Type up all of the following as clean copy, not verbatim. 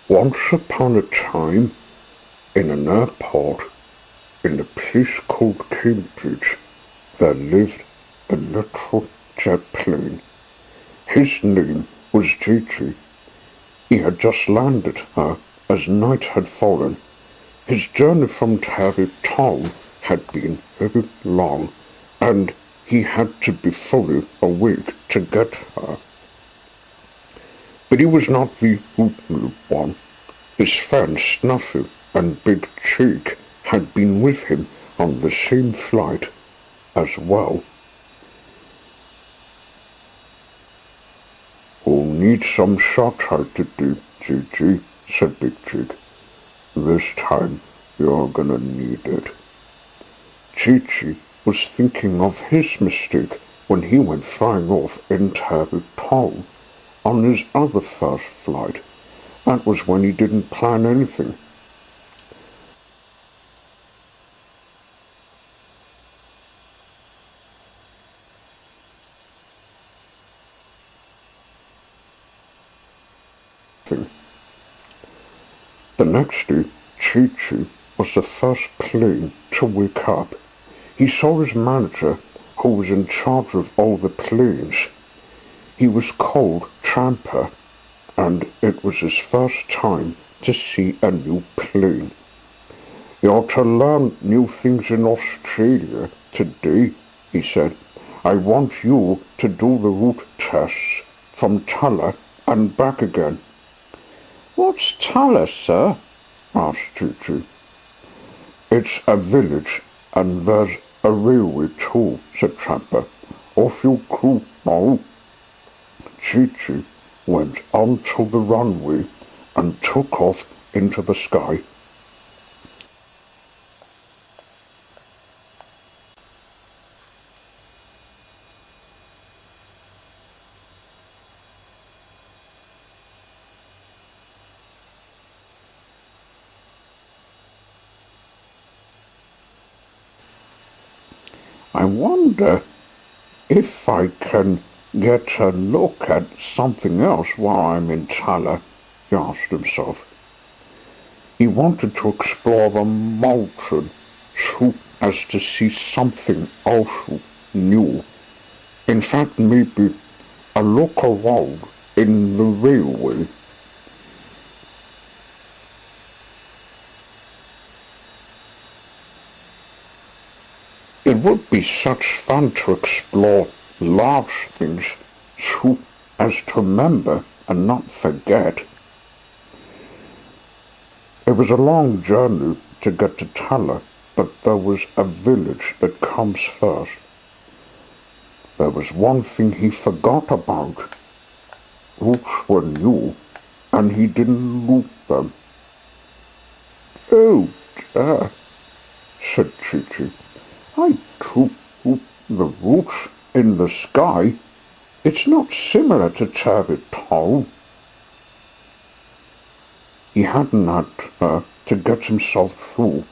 Once upon a time, in an airport in a place called Cambridge, there lived a little jet plane. His name was Gigi. He had just landed her as night had fallen. His journey from Tarry Town had been very long, and he had to be fully awake to get her. But he was not the only one. His friends Snuffy and Big Cheek had been with him on the same flight as well. "We'll need some satire to do, Gigi," said Big Cheek. "This time you're gonna need it." Gigi was thinking of his mistake when he went flying off in Tarry Town on his other first flight. That was when he didn't plan anything. The next day, Chi-Chi was the first plane to wake up. He saw his manager, who was in charge of all the planes. He was called Tramper, and it was his first time to see a new plane. "You're to learn new things in Australia today," he said. "I want you to do the route tests from Tulla and back again." "What's Tulla, sir?" asked Chi-Chi. "It's a village, and there's a railway too," said Tramper. "Off you go now." Chi-Chi went onto the runway and took off into the sky. "I wonder if I can get a look at something else while I'm in Tulla," he asked himself. He wanted to explore the mountain so as to see something else new. In fact, maybe a look around in the railway. It would be such fun to explore large things so as to remember and not forget. It was a long journey to get to Tulla, but there was a village that comes first. There was one thing he forgot about. Routes were new, and he didn't loop them. "Oh dear," said Chi-Chi. "I took the routes in the sky. It's not similar to Tarry Town." He hadn't had to get himself through.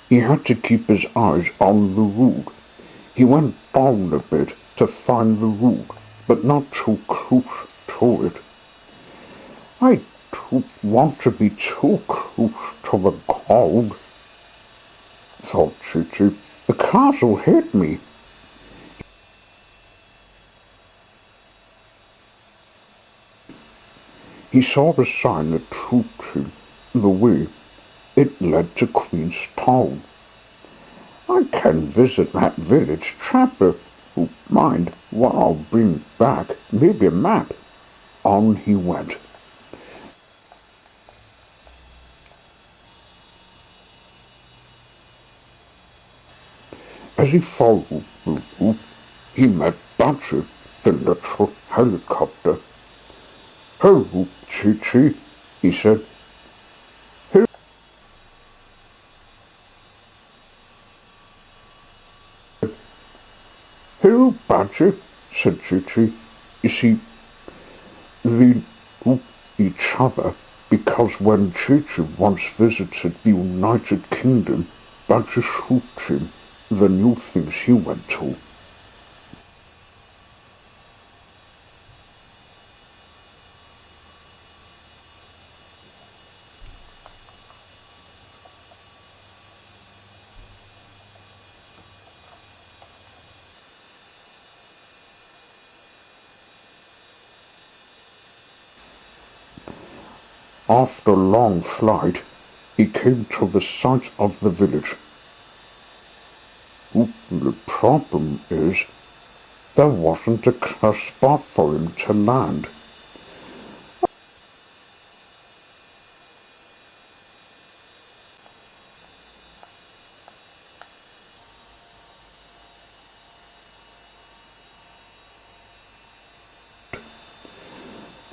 He had to keep his eyes on the route. He went down a bit to find the route, but not too close to it. "I don't want to be too close to the ground," thought Chi-Chi. "The cars will hit me." He saw the sign that took him the way. It led to Queenstown. "I can visit that village. Trapper won't mind what I'll bring back. Maybe a map." On he went. As he followed the route, he met Badger, the little helicopter. "Hello, Chi-Chi," he said. "Hello, Badger," said Chi-Chi. You see, they knew each other because when Chi-Chi once visited the United Kingdom, Badger showed him the new things he went to. After a long flight, he came to the site of the village. The problem is, there wasn't a clear spot for him to land.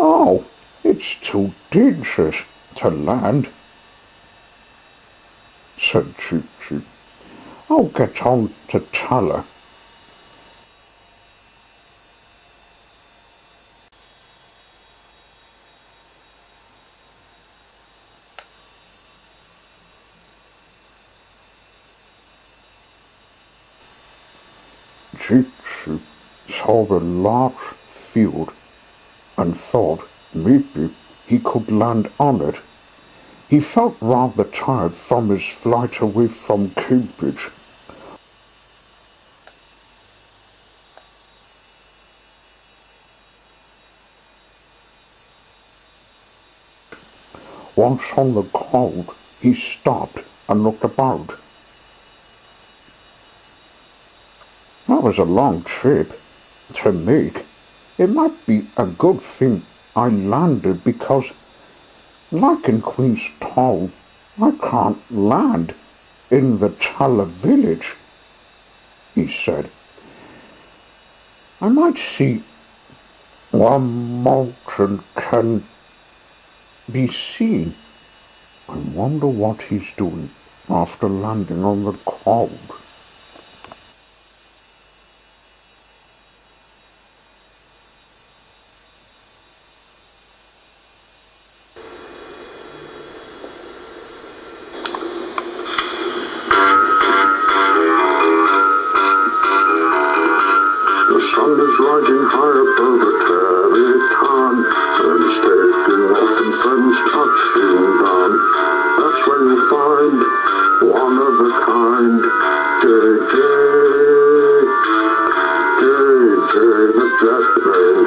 Oh, it's too dangerous to land, said Choo Choo. I'll get on to tell her. Choo Choo saw a large field and thought maybe he could land on it. He felt rather tired from his flight away from Cambridge. Once on the ground, he stopped and looked about. That was a long trip to make. It might be a good thing I landed because, like in Queen's Town, I can't land in the Tala village, he said. I might see one mountain can be seen. I wonder what he's doing after landing on the ground. The sun is rising high above the Tarry Town, friends taking off and friends touching down. That's when you find one of a kind, JJ, the jet plane.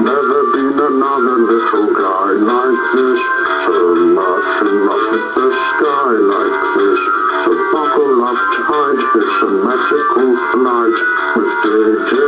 Never been another little guy like this, so much in love with the sky like this. So buckle up tight, it's a magical flight with JJ.